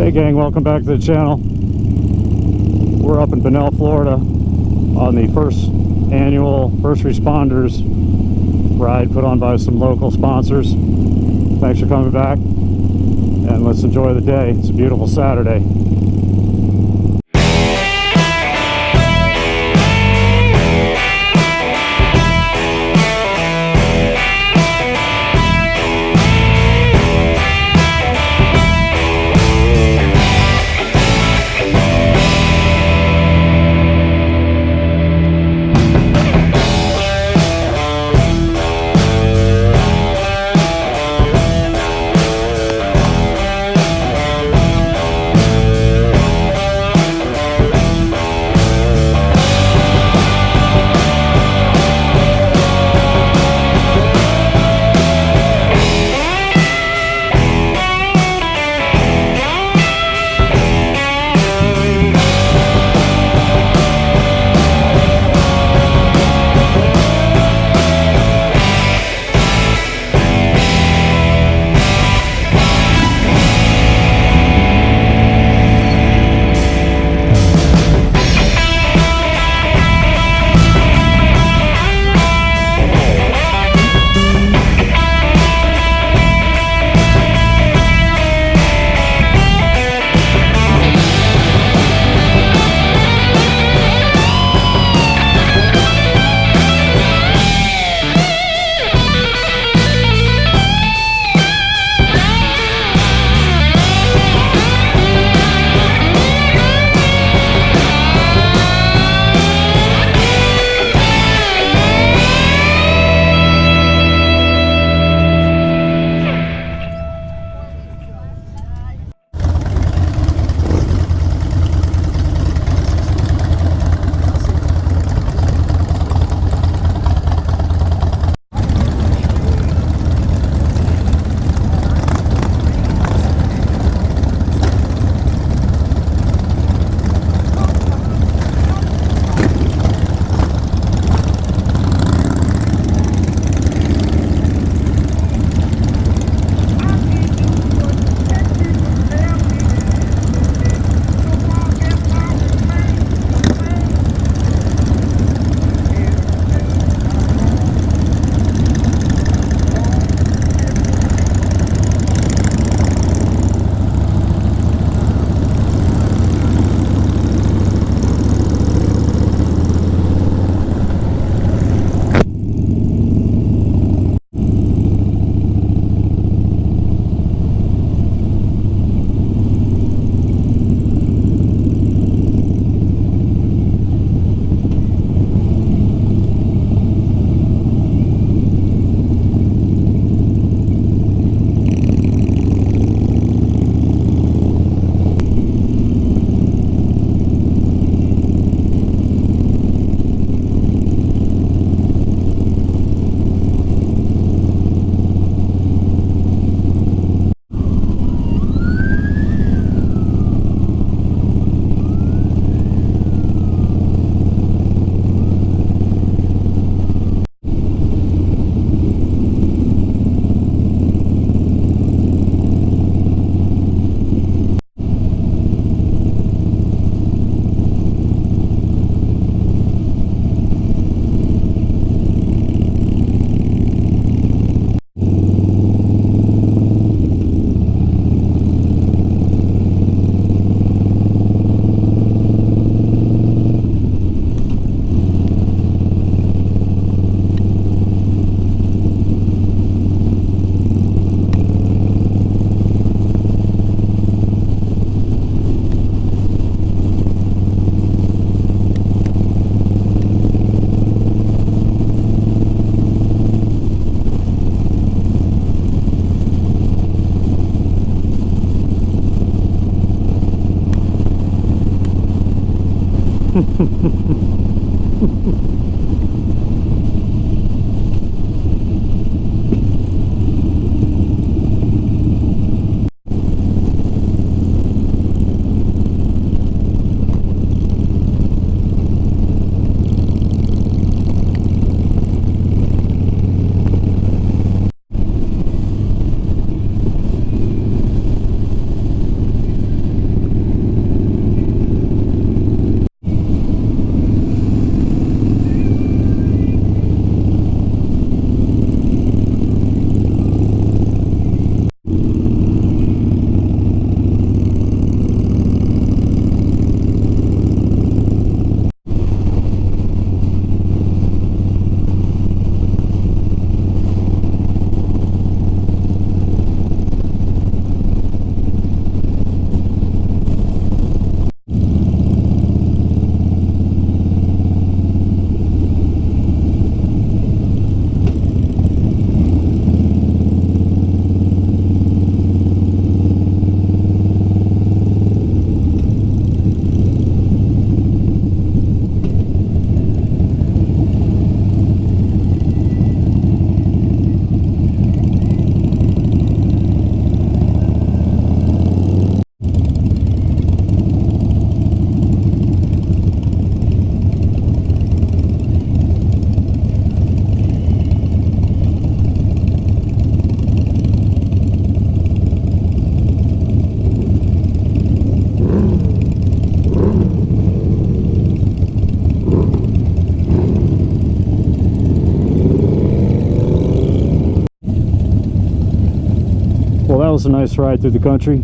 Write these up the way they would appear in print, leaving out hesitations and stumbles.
Hey gang, welcome back to the channel. We're up in Bunnell, Florida on the first annual First Responders ride put on by some local sponsors. Thanks for coming back and let's enjoy the day. It's a beautiful Saturday. was a nice ride through the country.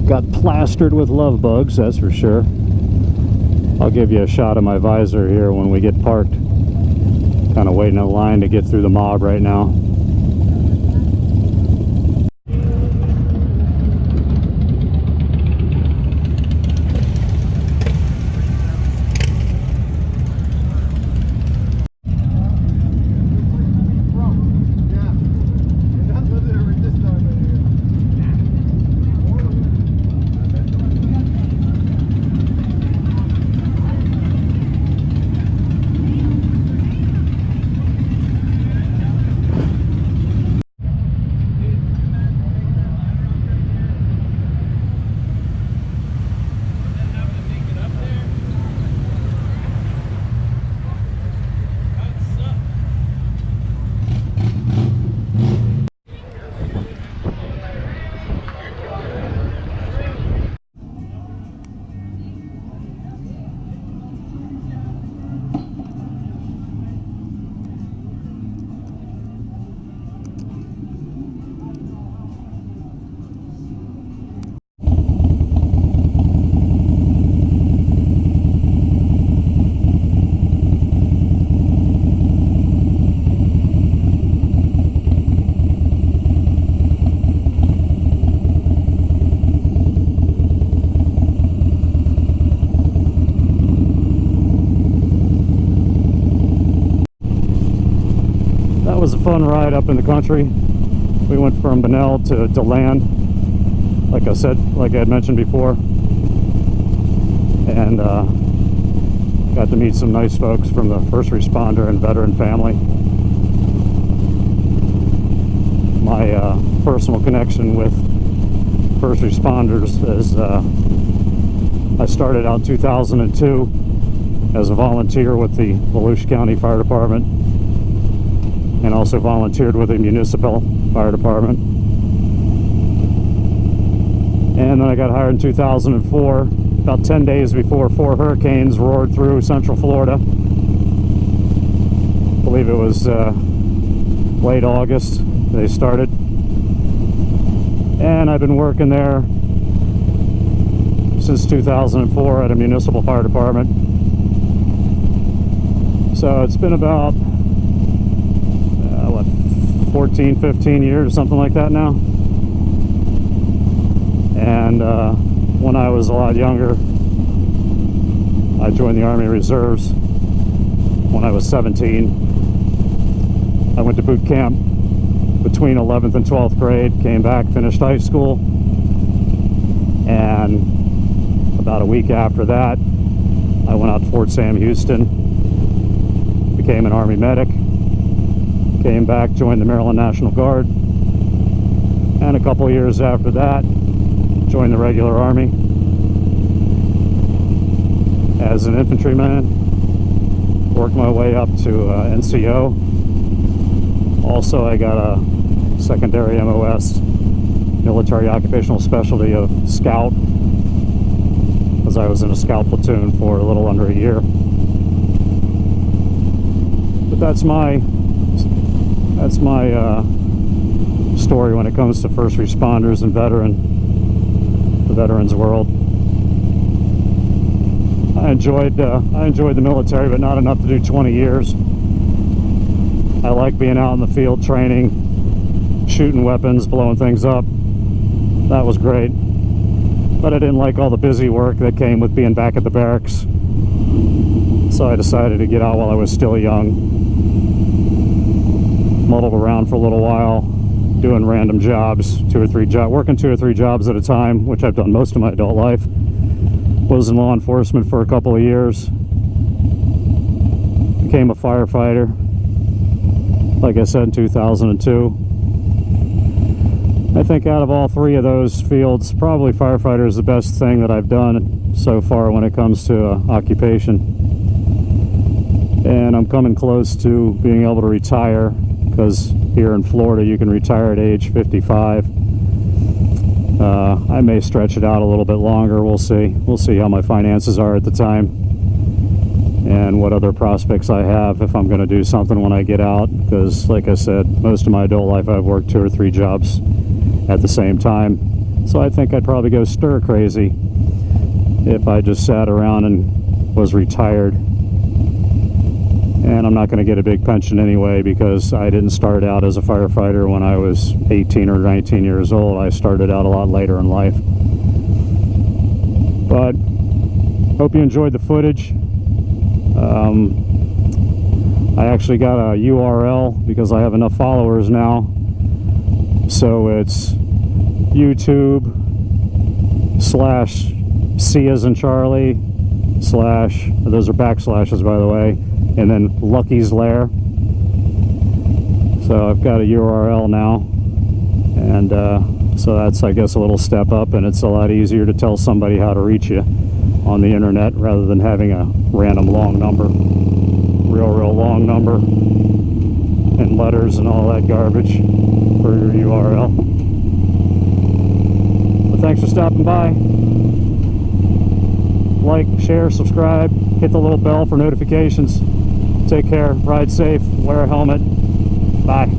Got plastered with love bugs, that's for sure. I'll give you a shot of my visor here when we get parked. Kind of waiting in line to get through the mob right now. Was a fun ride up in the country. We went from Bunnell to DeLand, like I said, like I had mentioned before, and got to meet some nice folks from the first responder and veteran family. My personal connection with first responders is I started out in 2002 as a volunteer with the Volusia County Fire Department, and also volunteered with the municipal fire department. And then I got hired in 2004, about 10 days before 4 hurricanes roared through Central Florida. I believe it was late August they started. And I've been working there since 2004 at a municipal fire department. So it's been about 14, 15 years, something like that now. And when I was a lot younger, I joined the Army Reserves when I was 17. I went to boot camp between 11th and 12th grade, came back, finished high school, and about a week after that, I went out to Fort Sam Houston, became an Army medic, came back, joined the Maryland National Guard, and a couple of years after that, joined the regular Army as an infantryman. Worked my way up to NCO. Also, I got a secondary MOS, military occupational specialty of Scout, because I was in a Scout platoon for a little under a year. But that's my story when it comes to first responders and the veterans world. I enjoyed the military, but not enough to do 20 years. I like being out in the field training, shooting weapons, blowing things up. That was great. But I didn't like all the busy work that came with being back at the barracks. So I decided to get out while I was still young. Muddled around for a little while, doing random jobs, working 2 or 3 jobs at a time, which I've done most of my adult life. Was in law enforcement for a couple of years. Became a firefighter, like I said, in 2002. I think out of all 3 of those fields, probably firefighter is the best thing that I've done so far when it comes to occupation. And I'm coming close to being able to retire, because here in Florida you can retire at age 55. I may stretch it out a little bit longer. We'll see. We'll see how my finances are at the time and what other prospects I have if I'm going to do something when I get out, because like I said, most of my adult life I've worked 2 or 3 jobs at the same time. So I think I'd probably go stir crazy if I just sat around and was retired. And I'm not going to get a big pension anyway, because I didn't start out as a firefighter when I was 18 or 19 years old. I started out a lot later in life. But hope you enjoyed the footage. I actually got a URL because I have enough followers now. So it's YouTube/C as in Charlie / those are backslashes, by the way, and then Lucky's Lair. So I've got a URL now, and so that's, I guess, a little step up, and it's a lot easier to tell somebody how to reach you on the internet rather than having a random long number, real long number, and letters and all that garbage for your URL. But thanks for stopping by. Like, share, subscribe, hit the little bell for notifications. Take care, ride safe, wear a helmet. Bye.